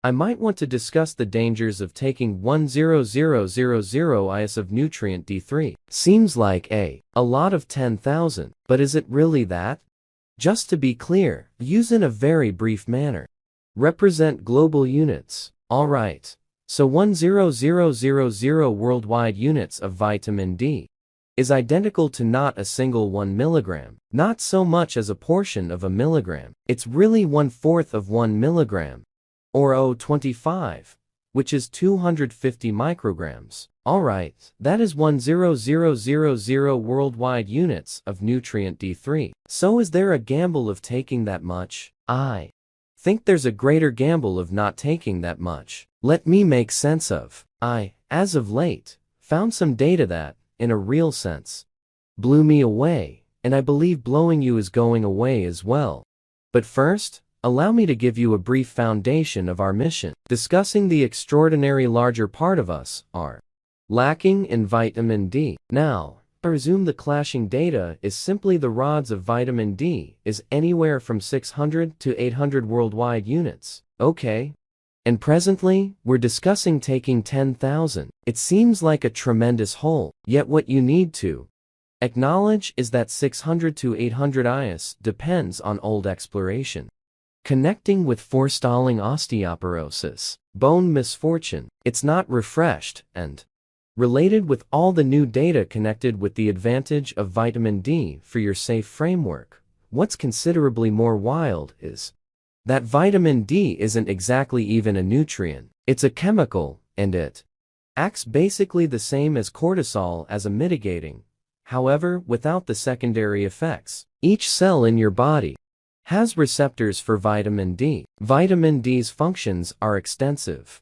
I might want to discuss the dangers of taking 10000 IS of nutrient D3. Seems like a lot of 10,000, but is it really that? Just to be clear, use in a very brief manner. Represent global units. Alright. So 10000 worldwide units of vitamin D is identical to not a single 1 milligram, not so much as a portion of a milligram. It's really 1/4 of 1 milligram, or 0.25, which is 250 micrograms. Alright, that is 10000 worldwide units of nutrient D3. So is there a gamble of taking that much? I think there's a greater gamble of not taking that much. Let me make sense of. I, as of late, found some data that, in a real sense, blew me away, and I believe blowing you is going away as well. But first, allow me to give you a brief foundation of our mission, discussing the extraordinary larger part of us are lacking in vitamin D. Now, I presume the clashing data is simply the rods of vitamin D is anywhere from 600 to 800 worldwide units. Okay. And presently, we're discussing taking 10,000. It seems like a tremendous hole, yet what you need to acknowledge is that 600 to 800 IS depends on old exploration. Connecting with forestalling osteoporosis, bone misfortune, it's not refreshed, and related with all the new data connected with the advantage of vitamin D for your safe framework. What's considerably more wild is that vitamin D isn't exactly even a nutrient. It's a chemical, and it acts basically the same as cortisol as a mitigating, however, without the secondary effects. Each cell in your body has receptors for vitamin D. Vitamin D's functions are extensive.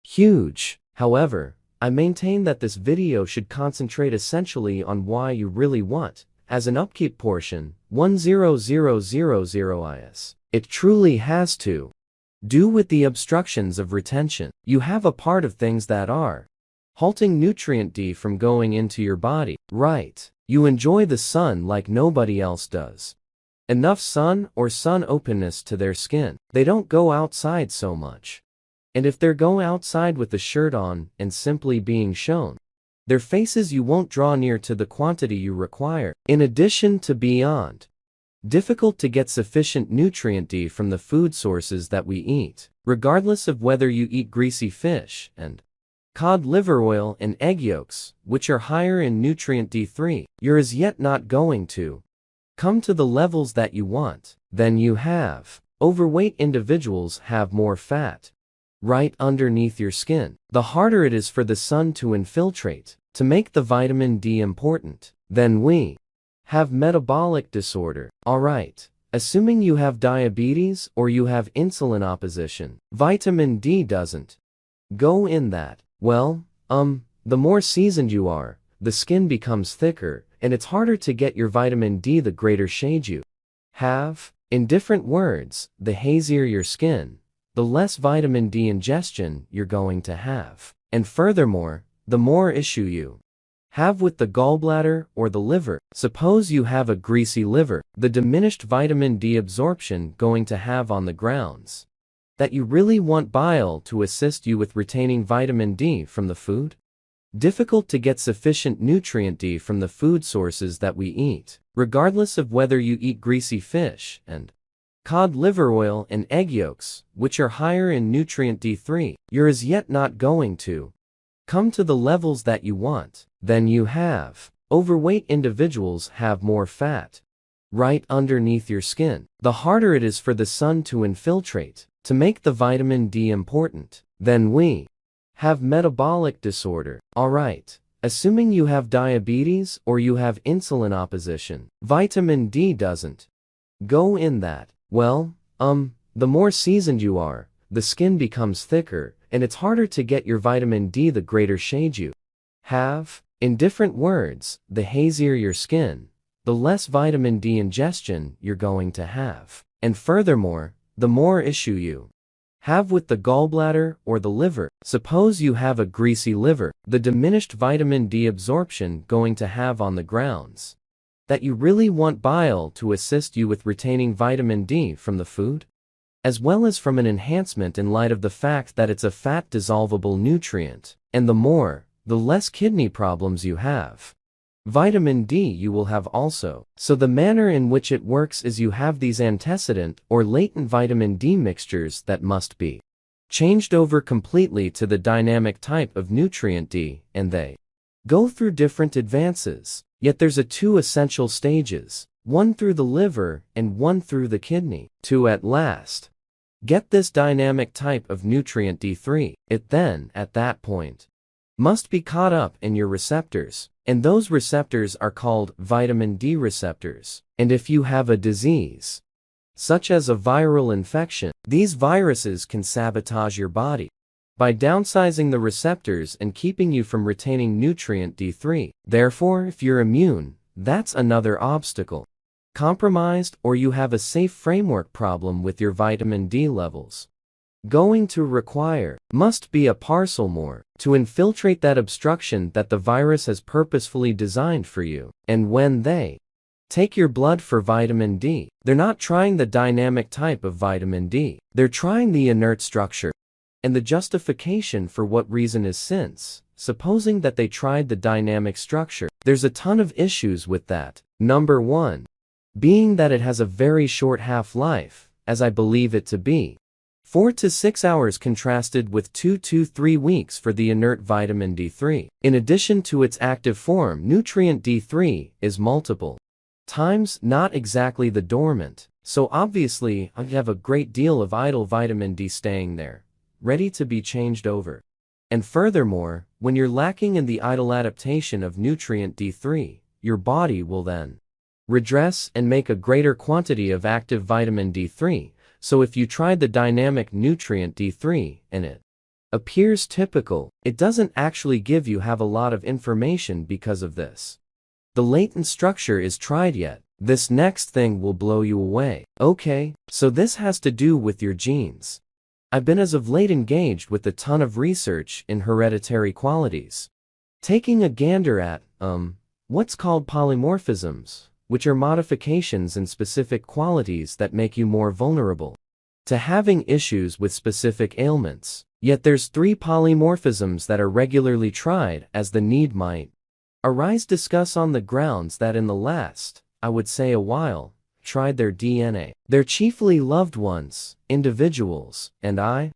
Huge. However, I maintain that this video should concentrate essentially on why you really want, as an upkeep portion, 10000 IS. It truly has to do with the obstructions of retention. You have a part of things that are halting nutrient D from going into your body. Right. You enjoy the sun like nobody else does. Enough sun or sun openness to their skin. They don't go outside so much. And if they're going outside with the shirt on and simply being shown their faces, you won't draw near to the quantity you require. In addition to beyond difficult to get sufficient nutrient D from the food sources that we eat, regardless of whether you eat greasy fish and cod liver oil and egg yolks, which are higher in nutrient D3, you're as yet not going to come to the levels that you want. Then you have overweight individuals have more fat right underneath your skin. The harder it is for the sun to infiltrate, to make the vitamin D important. Then we have metabolic disorder. Alright, assuming you have diabetes or you have insulin opposition, vitamin D doesn't go in that. Well, the more seasoned you are, the skin becomes thicker, and it's harder to get your vitamin D the greater shade you have. In different words, the hazier your skin, the less vitamin D ingestion you're going to have. And furthermore, the more issue you have with the gallbladder or the liver. Suppose you have a greasy liver, the diminished vitamin D absorption going to have on the grounds that you really want bile to assist you with retaining vitamin D from the food. Difficult to get sufficient nutrient D from the food sources that we eat, regardless of whether you eat greasy fish and cod liver oil and egg yolks, which are higher in nutrient D3, you're as yet not going to come to the levels that you want. Then you have overweight individuals have more fat right underneath your skin. The harder it is for the sun to infiltrate, to make the vitamin D important. Then we have metabolic disorder. Alright, assuming you have diabetes or you have insulin opposition, vitamin D doesn't go in that. Well, the more seasoned you are, the skin becomes thicker, and it's harder to get your vitamin D the greater shade you have. In different words, the hazier your skin, the less vitamin D ingestion you're going to have. And furthermore, the more issue you have with the gallbladder or the liver. Suppose you have a greasy liver, the diminished vitamin D absorption going to have on the grounds that you really want bile to assist you with retaining vitamin D from the food. as well as from an enhancement in light of the fact that it's a fat-dissolvable nutrient, and the more, the less kidney problems you have. Vitamin D you will have also. So the manner in which it works is you have these antecedent or latent vitamin D mixtures that must be changed over completely to the dynamic type of nutrient D, and they go through different advances. Yet there's two essential stages, one through the liver and one through the kidney, to at last get this dynamic type of nutrient D3. It then, at that point, must be caught up in your receptors, and those receptors are called vitamin D receptors. And if you have a disease, such as a viral infection, these viruses can sabotage your body by downsizing the receptors and keeping you from retaining nutrient D3. Therefore, if you're immune, that's another obstacle. Compromised, or you have a safe framework problem with your vitamin D levels, going to require, must be a parcel more, to infiltrate that obstruction that the virus has purposefully designed for you. And when they take your blood for vitamin D, they're not trying the dynamic type of vitamin D, they're trying the inert structure. And the justification for what reason is since, supposing that they tried the dynamic structure, there's a ton of issues with that. Number one, being that it has a very short half-life, as I believe it to be, 4 to 6 hours contrasted with 2 to 3 weeks for the inert vitamin D3. In addition to its active form, nutrient D3 is multiple times not exactly the dormant, so obviously I have a great deal of idle vitamin D staying there, ready to be changed over. And furthermore, when you're lacking in the idle adaptation of nutrient D3, your body will then redress and make a greater quantity of active vitamin D3. So if you tried the dynamic nutrient D3 and it appears typical, it doesn't actually give you have a lot of information because of this. The latent structure is tried yet. This next thing will blow you away. Okay, so this has to do with your genes. I've been as of late engaged with a ton of research in hereditary qualities, taking a gander at, what's called polymorphisms, which are modifications in specific qualities that make you more vulnerable to having issues with specific ailments. Yet there's 3 polymorphisms that are regularly tried as the need might arise. Discuss on the grounds that in the last, I would say a while, tried their DNA. They're chiefly loved ones, individuals, and I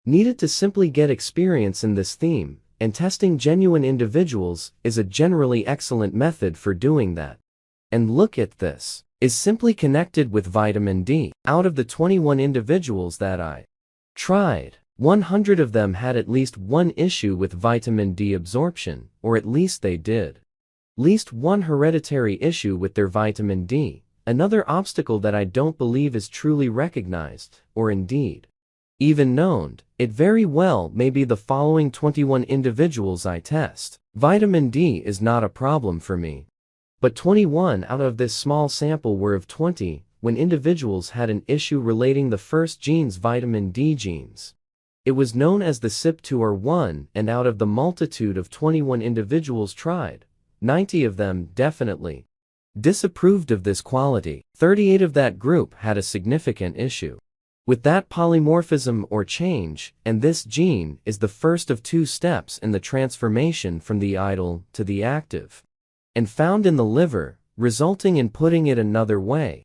needed to simply get experience in this theme, and testing genuine individuals is a generally excellent method for doing that. And look at this, is simply connected with vitamin D. Out of the 21 individuals that I tried, 100 of them had at least one issue with vitamin D absorption, or at least they did. At least one hereditary issue with their vitamin D, another obstacle that I don't believe is truly recognized, or indeed even known. It very well may be the following 21 individuals I test. Vitamin D is not a problem for me. But 21 out of this small sample were of 20, when individuals had an issue relating the first gene's vitamin D genes. It was known as the CYP2R1, and out of the multitude of 21 individuals tried, 90 of them definitely disapproved of this quality. 38 of that group had a significant issue with that polymorphism or change, and this gene is the first of 2 steps in the transformation from the idle to the active, and found in the liver, resulting in, putting it another way,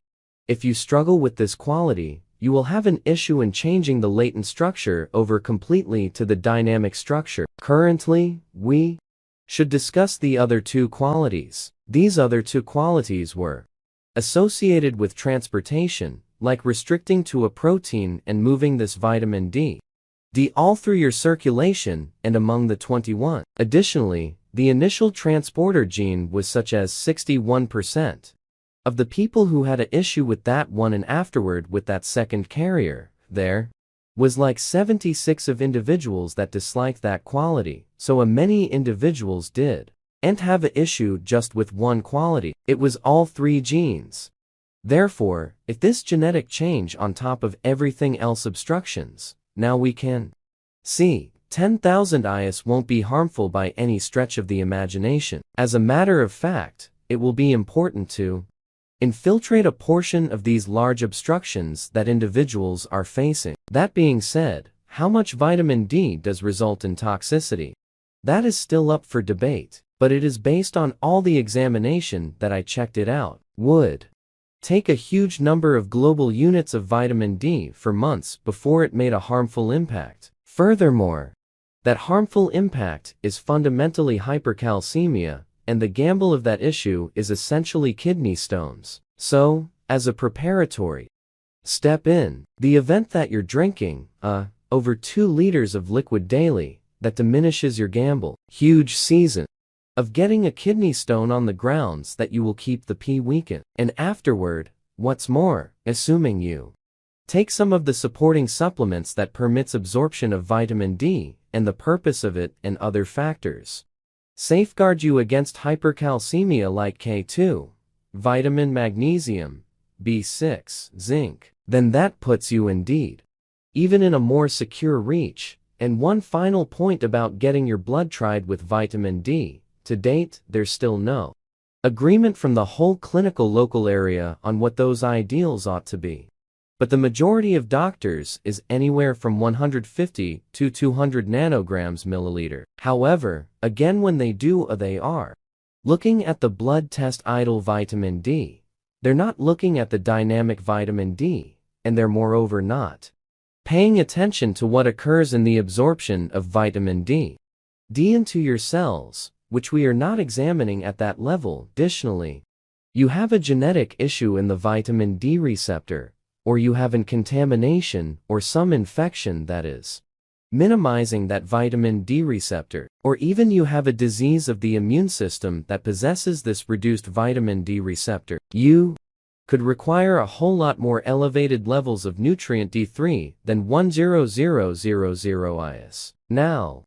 if you struggle with this quality, you will have an issue in changing the latent structure over completely to the dynamic structure. Currently, we should discuss the other 2 qualities. These other 2 qualities were associated with transportation, like restricting to a protein and moving this vitamin D all through your circulation and among the 21. Additionally, the initial transporter gene was such as 61% of the people who had an issue with that one, and afterward with that second carrier, there was like 76 of individuals that disliked that quality, so many individuals did and have an issue just with one quality. It was all 3 genes. Therefore, if this genetic change on top of everything else obstructions, now we can see 10,000 IS won't be harmful by any stretch of the imagination. As a matter of fact, it will be important to infiltrate a portion of these large obstructions that individuals are facing. That being said, how much vitamin D does result in toxicity? That is still up for debate, but it is based on all the examination that I checked it out. Would take a huge number of global units of vitamin D for months before it made a harmful impact. Furthermore, that harmful impact is fundamentally hypercalcemia, and the gamble of that issue is essentially kidney stones. So, as a preparatory step in the event that you're drinking, over 2 liters of liquid daily, that diminishes your gamble. Huge season of getting a kidney stone on the grounds that you will keep the pee weakened. And afterward, what's more, assuming you take some of the supporting supplements that permits absorption of vitamin D, and the purpose of it and other factors safeguard you against hypercalcemia like K2, vitamin magnesium, B6, zinc, then that puts you indeed even in a more secure reach. And one final point about getting your blood tried with vitamin D. To date, there's still no agreement from the whole clinical local area on what those ideals ought to be. But the majority of doctors is anywhere from 150 to 200 nanograms milliliter. However, again, when they do, they are looking at the blood test idle vitamin D. They're not looking at the dynamic vitamin D, and they're moreover not paying attention to what occurs in the absorption of vitamin D into your cells, which we are not examining at that level. Additionally, you have a genetic issue in the vitamin D receptor, or you have a contamination or some infection that is minimizing that vitamin D receptor, or even you have a disease of the immune system that possesses this reduced vitamin D receptor. You could require a whole lot more elevated levels of nutrient D3 than 10000 IS. Now,